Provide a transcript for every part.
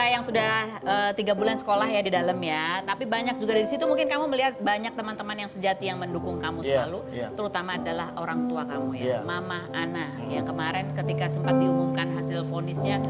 yang sudah 3 bulan sekolah ya di dalam ya. Tapi banyak juga dari situ mungkin kamu melihat banyak teman-teman yang sejati yang mendukung kamu selalu. Terutama adalah orang tua kamu ya, Mama Ana. Yang kemarin ketika sempat diumumkan hasil vonisnya,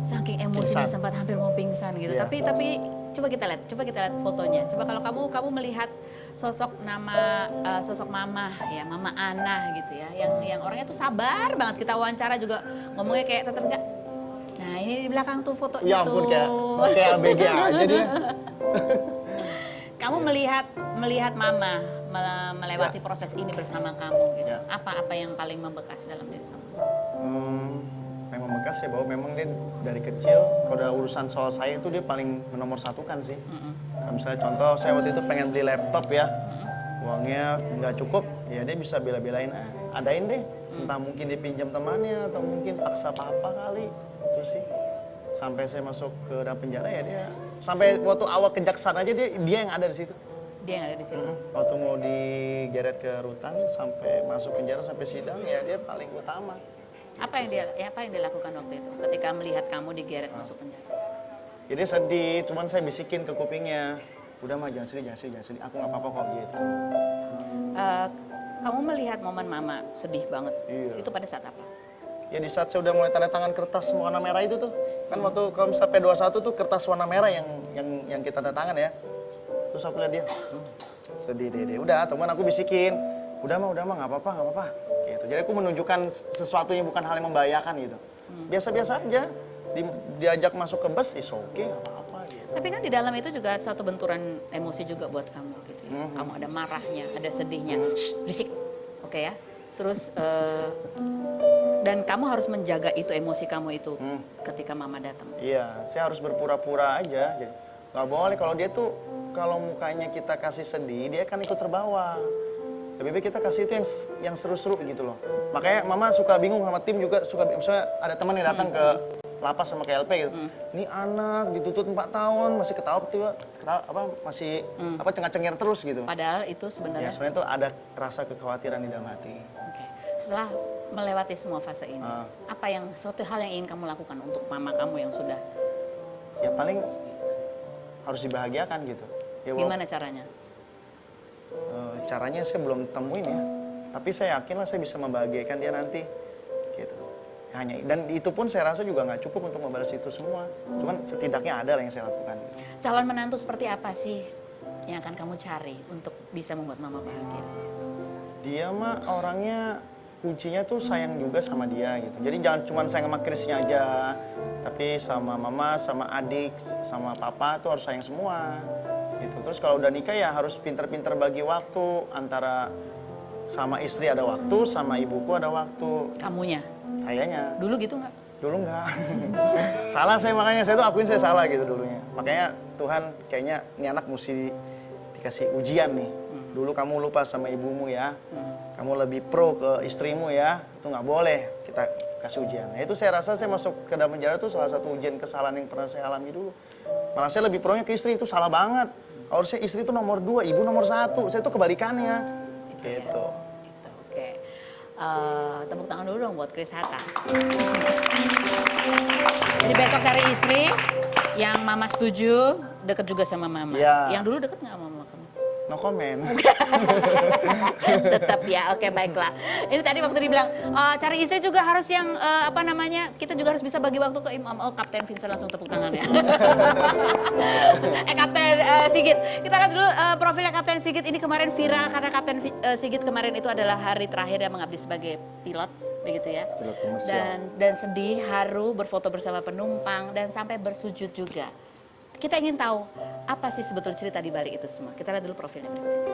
saking emosinya sempat hampir mau pingsan gitu. Tapi coba kita lihat fotonya. Coba kalau kamu melihat sosok mama ya, Mama Ana gitu ya, yang orangnya tuh sabar banget. Kita wawancara juga ngomongnya kayak tetap enggak. Nah ini di belakang tuh fotonya ya ampun, kayak ABG aja dia. Kamu melihat Mama melewati proses ini bersama kamu gitu. Apa yang paling membekas dalam diri kamu? Memang membekas ya, bahwa memang dia dari kecil kalau udah urusan soal saya itu dia paling menomor satukan sih. Misalnya contoh saya waktu itu pengen beli laptop ya, uangnya nggak cukup, ya dia bisa bela-belain, adain deh. Entah mungkin dipinjam temannya atau mungkin paksa papa kali. Itu sih. Sampai saya masuk ke dalam penjara ya dia, sampai waktu awal kejaksaan aja dia yang ada di situ. Dia yang ada di situ. Waktu mau digeret ke rutan sampai masuk penjara sampai sidang ya dia paling utama. Apa yang dia lakukan waktu itu ketika melihat kamu digeret masuk penjara? Jadi sedih, cuman saya bisikin ke kupingnya, udah mah jangan sedih, aku nggak apa-apa kok gitu. Kamu melihat momen Mama sedih banget, itu pada saat apa? Ya di saat saya udah mulai tanda tangan kertas warna merah itu tuh, kan waktu kalau misalnya P21 tuh kertas warna merah yang kita tanda tangan ya. Terus aku lihat dia, sedih deh. Udah, teman aku bisikin, udah mah nggak apa-apa. Gitu. Jadi aku menunjukkan sesuatu yang bukan hal yang membahayakan gitu. Biasa-biasa aja. Diajak masuk ke bus, oke, nggak apa-apa gitu. Tapi kan di dalam itu juga suatu benturan emosi juga buat kamu gitu ya. Kamu ada marahnya, ada sedihnya, berisik, oke ya. Terus dan kamu harus menjaga itu emosi kamu itu ketika Mama datang. Iya, saya harus berpura-pura aja. Jadi nggak boleh kalau dia tuh kalau mukanya kita kasih sedih, dia kan ikut terbawa. Lebih baik kita kasih itu yang seru-seru gitu loh. Makanya Mama suka bingung sama tim juga, misalnya ada teman yang datang ke lapas sama KLP gitu. Ini anak dituntut 4 tahun masih masih cengak-cengir terus gitu. Padahal itu sebenarnya. Ya sebenarnya tuh ada rasa kekhawatiran di dalam hati. Oke. Setelah melewati semua fase ini, apa suatu hal yang ingin kamu lakukan untuk Mama kamu yang sudah? Ya paling harus dibahagiakan gitu. Ya, gimana caranya? Caranya saya belum temuin ya. Tapi saya yakin lah saya bisa membahagiakan dia nanti. Gitu. Dan itu pun saya rasa juga nggak cukup untuk membalas itu semua. Cuman setidaknya ada lah yang saya lakukan. Calon menantu seperti apa sih yang akan kamu cari untuk bisa membuat Mama bahagia? Dia mah orangnya kuncinya tuh sayang juga sama dia gitu. Jadi jangan cuma sayang sama Krisnya aja, tapi sama Mama, sama adik, sama Papa tuh harus sayang semua. Gitu. Terus kalau udah nikah ya harus pinter-pinter bagi waktu antara sama istri ada waktu, sama ibuku ada waktu. Kamunya? Sayanya. Dulu gitu nggak? Dulu nggak. Salah saya makanya, saya tuh akuin saya salah gitu dulunya. Makanya Tuhan kayaknya ini anak mesti dikasih ujian nih. Dulu kamu lupa sama ibumu ya. Kamu lebih pro ke istrimu ya. Itu nggak boleh, kita kasih ujian. Nah itu saya rasa saya masuk ke dalam penjara tuh salah satu ujian kesalahan yang pernah saya alami dulu. Malah saya lebih pro-nya ke istri, itu salah banget. Harusnya istri itu nomor 2, ibu nomor 1. Saya tuh kebalikannya. Gitu. Oke. Tepuk tangan dulu dong buat Kris Hatta. Jadi besok dari istri yang Mama setuju, deket juga sama Mama. Ya. Yang dulu deket nggak sama Mama kamu? No comment. Tetap ya, oke baiklah. Ini tadi waktu dibilang cari istri juga harus yang kita juga harus bisa bagi waktu ke Imam. Kapten Vincent langsung tepuk tangan ya. Kapten Sigit, kita lihat dulu profilnya Kapten Sigit. Ini kemarin viral karena Kapten Sigit kemarin itu adalah hari terakhir yang mengabdi sebagai pilot, begitu ya. Pilot komersial. Dan sedih, haru, berfoto bersama penumpang dan sampai bersujud juga. Kita ingin tahu apa sih sebetulnya cerita di balik itu semua. Kita lihat dulu profilnya berikut ini.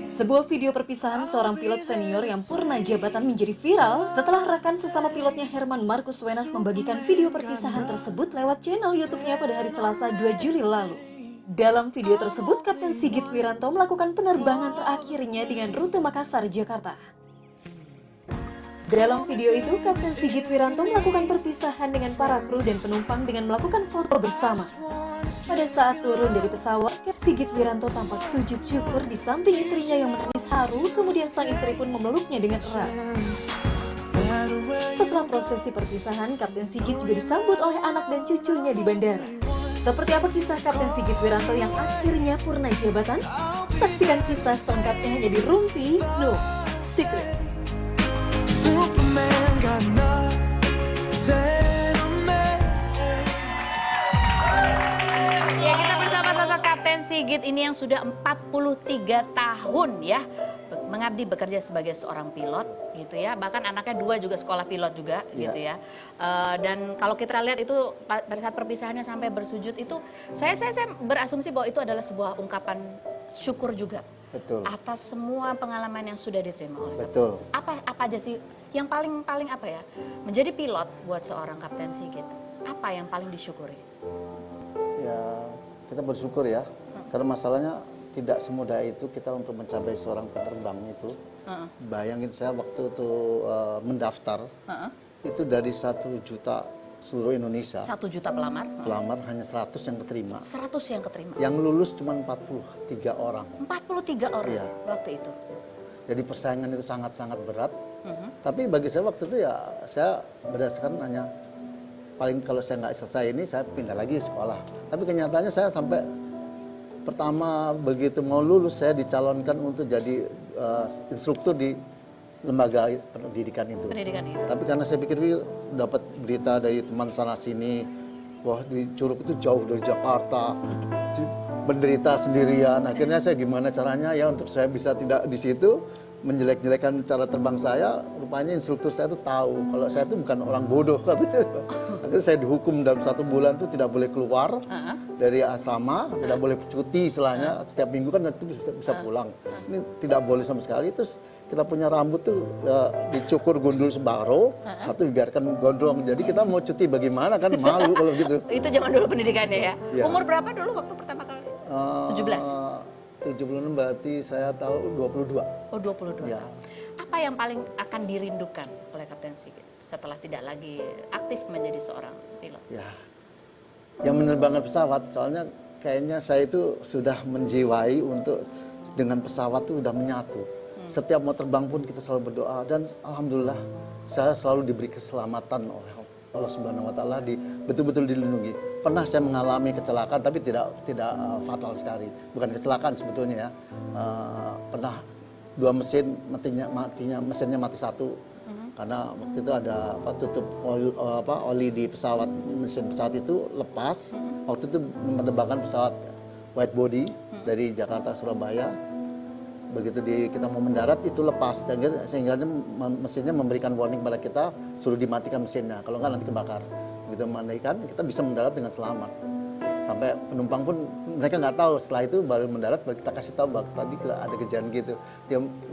Sebuah video perpisahan seorang pilot senior yang purna jabatan menjadi viral setelah rekan sesama pilotnya Herman Markus Wenas membagikan video perpisahan tersebut lewat channel YouTube-nya pada hari Selasa 2 Juli lalu. Dalam video tersebut, Kapten Sigit Wiranto melakukan penerbangan terakhirnya dengan rute Makassar, Jakarta. Dalam video itu, Kapten Sigit Wiranto melakukan perpisahan dengan para kru dan penumpang dengan melakukan foto bersama. Pada saat turun dari pesawat, Sigit Wiranto tampak sujud syukur di samping istrinya yang menangis haru, kemudian sang istri pun memeluknya dengan erat. Setelah prosesi perpisahan, Kapten Sigit juga disambut oleh anak dan cucunya di bandara. Seperti apa kisah Kapten Sigit Wiranto yang akhirnya purna jabatan? Saksikan kisah selengkapnya hanya di Rumpi No Secret. Superman got nothing on me. Ya, kita bersama sosok Kapten Sigit ini yang sudah 43 tahun ya mengabdi bekerja sebagai seorang pilot gitu ya. Bahkan anaknya 2 juga sekolah pilot juga gitu ya. Dan kalau kita lihat itu pada saat perpisahannya sampai bersujud itu saya berasumsi bahwa itu adalah sebuah ungkapan syukur juga. Betul. Atas semua pengalaman yang sudah diterima oleh Betul. Kapten. Apa aja sih yang paling apa ya? Menjadi pilot buat seorang Kapten Sigit. Apa yang paling disyukuri? Ya, kita bersyukur ya. Karena masalahnya tidak semudah itu kita untuk mencapai seorang penerbang itu. Bayangin saya waktu itu mendaftar, itu dari 1 juta seluruh Indonesia. 1 juta pelamar? Pelamar hanya 100 yang keterima. 100 yang keterima? Yang lulus cuma 43 orang. 43 orang Iya. waktu itu? Jadi persaingan itu sangat-sangat berat. Tapi bagi saya waktu itu ya saya berdasarkan hanya paling kalau saya nggak selesai ini saya pindah lagi sekolah. Tapi kenyataannya saya sampai pertama begitu mau lulus saya dicalonkan untuk jadi instruktur di lembaga pendidikan itu. Pendidikan itu. Tapi karena saya pikir dapat berita dari teman sana sini, wah di Curug itu jauh dari Jakarta, menderita sendirian. Akhirnya saya gimana caranya ya untuk saya bisa tidak di situ menjelek-jelekan cara terbang saya. Rupanya instruktur saya itu tahu kalau saya itu bukan orang bodoh katanya. Akhirnya saya dihukum dalam 1 bulan itu tidak boleh keluar dari asrama, tidak boleh cuti istilahnya. Setiap minggu kan itu bisa pulang. Ini tidak boleh sama sekali. Terus kita punya rambut tuh dicukur gundul sebaro, satu dibiarkan gondrong. Jadi kita mau cuti bagaimana kan malu kalau gitu. Itu zaman dulu pendidikannya ya? Ya. Umur berapa dulu waktu pertama kali? 17? 76 berarti saya tahu 22. Oh 22 Ya. tahun. Apa yang paling akan dirindukan oleh Kapten Sigit setelah tidak lagi aktif menjadi seorang pilot? Ya, yang menerbangkan pesawat, soalnya kayaknya saya itu sudah menjiwai untuk dengan pesawat itu sudah menyatu. Setiap mau terbang pun kita selalu berdoa dan alhamdulillah saya selalu diberi keselamatan oleh Allah Subhanahu Wa Taala, betul-betul dilindungi. Pernah saya mengalami kecelakaan tapi tidak fatal sekali, bukan kecelakaan sebetulnya ya. Pernah 2 mesin mesinnya mati 1 karena waktu itu ada tutup oli di pesawat, mesin pesawat itu lepas. Waktu itu menerbangkan pesawat wide body dari Jakarta Surabaya. Begitu kita mau mendarat itu lepas sehingga mesinnya memberikan warning pada kita suruh dimatikan mesinnya, kalau nggak nanti kebakar. Begitu mematikan kita bisa mendarat dengan selamat. Sampai penumpang pun mereka nggak tahu, setelah itu baru mendarat baru kita kasih tahu bahwa tadi ada kejadian gitu.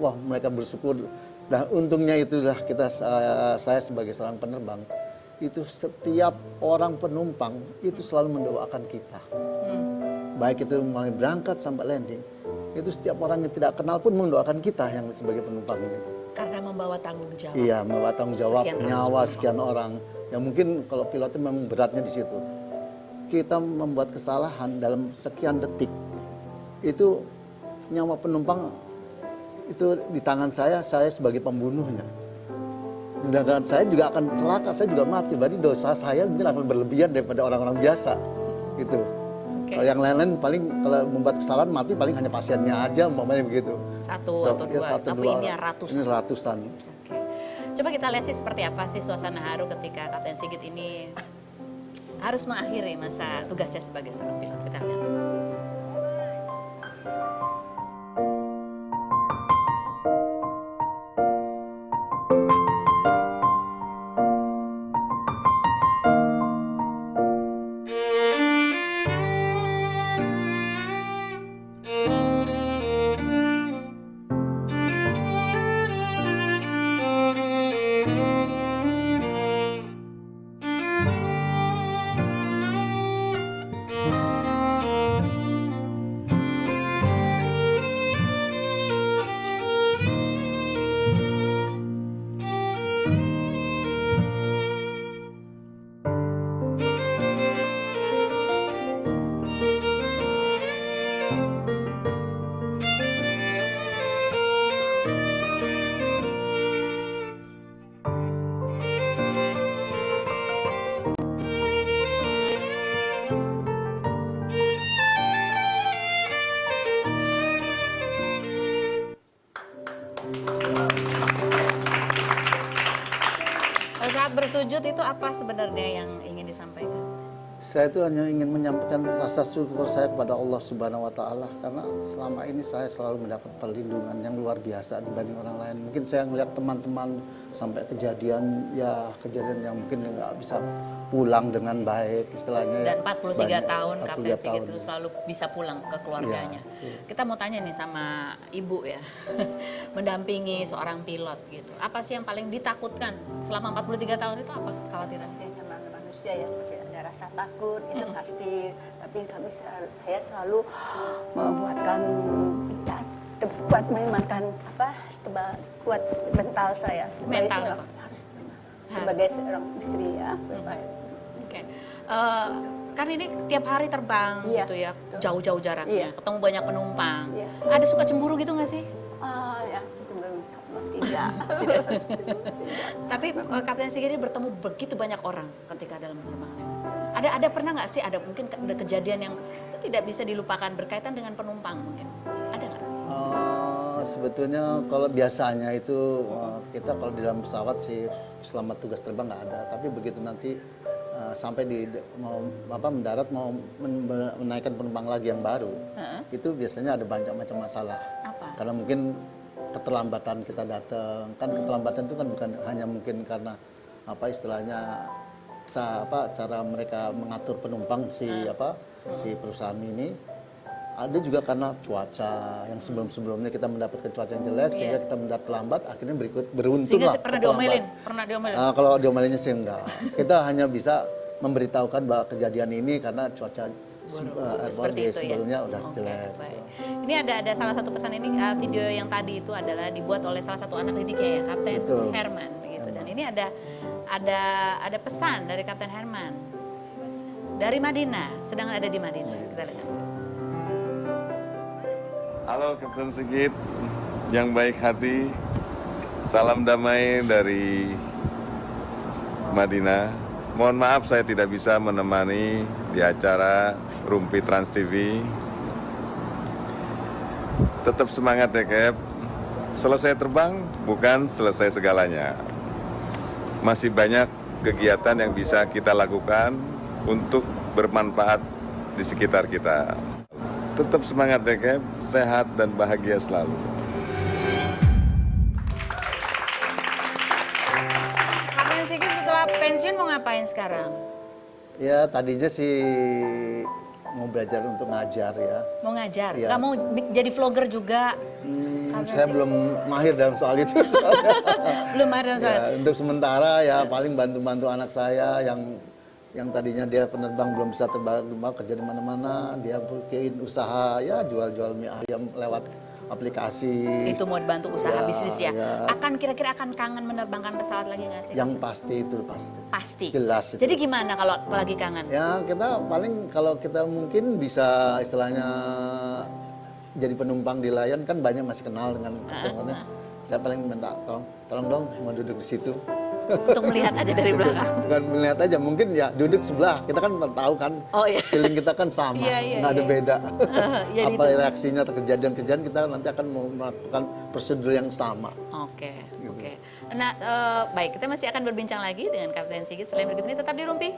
Wah mereka bersyukur. Nah untungnya itulah saya sebagai seorang penerbang itu setiap orang penumpang itu selalu mendoakan kita. Baik itu mulai berangkat sampai landing, itu setiap orang yang tidak kenal pun mendoakan kita yang sebagai penumpang itu. Karena membawa tanggung jawab. Iya, membawa tanggung jawab Sekian nyawa sekian orang. Yang mungkin kalau pilotnya memang beratnya di situ. Kita membuat kesalahan dalam sekian detik, itu nyawa penumpang itu di tangan saya sebagai pembunuhnya. Sedangkan saya juga akan celaka, saya juga mati. Berarti dosa saya mungkin akan berlebihan daripada orang-orang biasa, gitu. Okay. Kalau yang lain-lain paling kalau membuat kesalahan mati paling hanya pasiennya aja, umpamanya begitu. 1 atau 2, Ya, tapi ini ratusan. Ini ratusan. Oke. Coba kita lihat sih seperti apa sih suasana haru ketika Kapten Sigit ini harus mengakhiri masa tugasnya sebagai seorang pilot. Kita lihat. sujud itu apa sebenarnya yang ingin disampaikan? Saya itu hanya ingin menyampaikan rasa syukur saya kepada Allah Subhanahu wa Ta'ala, karena selama ini saya selalu mendapat perlindungan yang luar biasa dibanding orang lain. Mungkin saya melihat teman-teman sampai kejadian yang mungkin nggak bisa pulang dengan baik istilahnya. Dan 43 tahun 43 Kapten Sigit tahun. itu selalu bisa pulang ke keluarganya. Kita mau tanya nih sama Ibu ya, mendampingi seorang pilot gitu. Apa sih yang paling ditakutkan selama 43 tahun itu, apa kekhawatiran? Sama manusia ya, pasti ada rasa takut itu pasti, tapi saya selalu membuatkan ya, kuat mengimankan kuat mental saya sebagai Mental seorang, apa? harus sebagai seorang istri ya. Oke. Kan ini tiap hari terbang Iya, gitu ya, betul. jauh-jauh jaraknya, Iya. ketemu banyak penumpang. Iya. Ada suka cemburu gitu nggak sih? Ya cenderung sama tidak. Tapi Kapten Sigit ini bertemu begitu banyak orang ketika dalam penerbangan. Ada pernah nggak sih ada mungkin ada kejadian yang tidak bisa dilupakan berkaitan dengan penumpang mungkin? Ada nggak? Sebetulnya kalau biasanya itu kita kalau di dalam pesawat sih selama tugas terbang nggak ada, tapi begitu nanti sampai mau mendarat mau menaikkan penumpang lagi yang baru, itu biasanya ada banyak macam masalah. Apa? Karena mungkin keterlambatan kita datang, kan keterlambatan itu kan bukan hanya mungkin karena istilahnya cara mereka mengatur penumpang si perusahaan ini. Ada juga karena cuaca yang sebelumnya kita mendapatkan cuaca yang jelek sehingga kita mendarat terlambat, akhirnya beruntung Sehingga lah. pernah terlambat. diomelin? Kalau diomelinnya sih enggak. Kita hanya bisa memberitahukan bahwa kejadian ini karena cuaca Seperti itu sebelumnya ya? udah Oke, jelek. baik. Ini ada salah satu pesan ini, video yang tadi itu adalah dibuat oleh salah satu anak didiknya ya, Kapten Betul. Herman begitu. Dan ini ada pesan dari Kapten Herman dari Madinah, sedang ada di Madinah. Kita lihat. Halo Kapten Sigit, yang baik hati, salam damai dari Madinah. Mohon maaf saya tidak bisa menemani di acara Rumpi Trans TV. Tetap semangat ya Cap. Selesai terbang bukan selesai segalanya. Masih banyak kegiatan yang bisa kita lakukan untuk bermanfaat di sekitar kita. Tetap semangat ya Cap, sehat dan bahagia selalu. Kapten Sigit setelah pensiun mau ngapain sekarang? Ya tadinya sih mau belajar untuk ngajar ya. Mau ngajar? Iya. Nggak mau jadi vlogger juga? Saya belum mahir dalam soal itu. Belum ada soal. Ya, untuk sementara ya paling bantu-bantu anak saya yang tadinya dia penerbang belum bisa terbang kerja di mana-mana, dia bikin usaha ya jual-jual mie ayam lewat aplikasi. Itu mau dibantu usaha Ya, bisnis ya? ya. Kira-kira akan kangen menerbangkan pesawat lagi nggak sih? Yang pasti itu pasti. Pasti. Jelas itu. Jadi gimana kalau lagi kangen? Ya kita paling kalau kita mungkin bisa istilahnya jadi penumpang di Lion kan banyak masih kenal dengan penumpangnya. Saya paling minta tolong dong mau duduk di situ. Untuk melihat aja dari belakang. Bukan melihat aja, mungkin ya duduk sebelah. Kita kan tahu kan, Oh, iya. feeling kita kan sama, Iya, nggak ada iya. beda. Jadi Apa itu. reaksinya atau kejadian-kejadian kita nanti akan melakukan prosedur yang sama. Oke. Nah, baik, kita masih akan berbincang lagi dengan Kapten Sigit. Selain berikut ini tetap di Rumpi.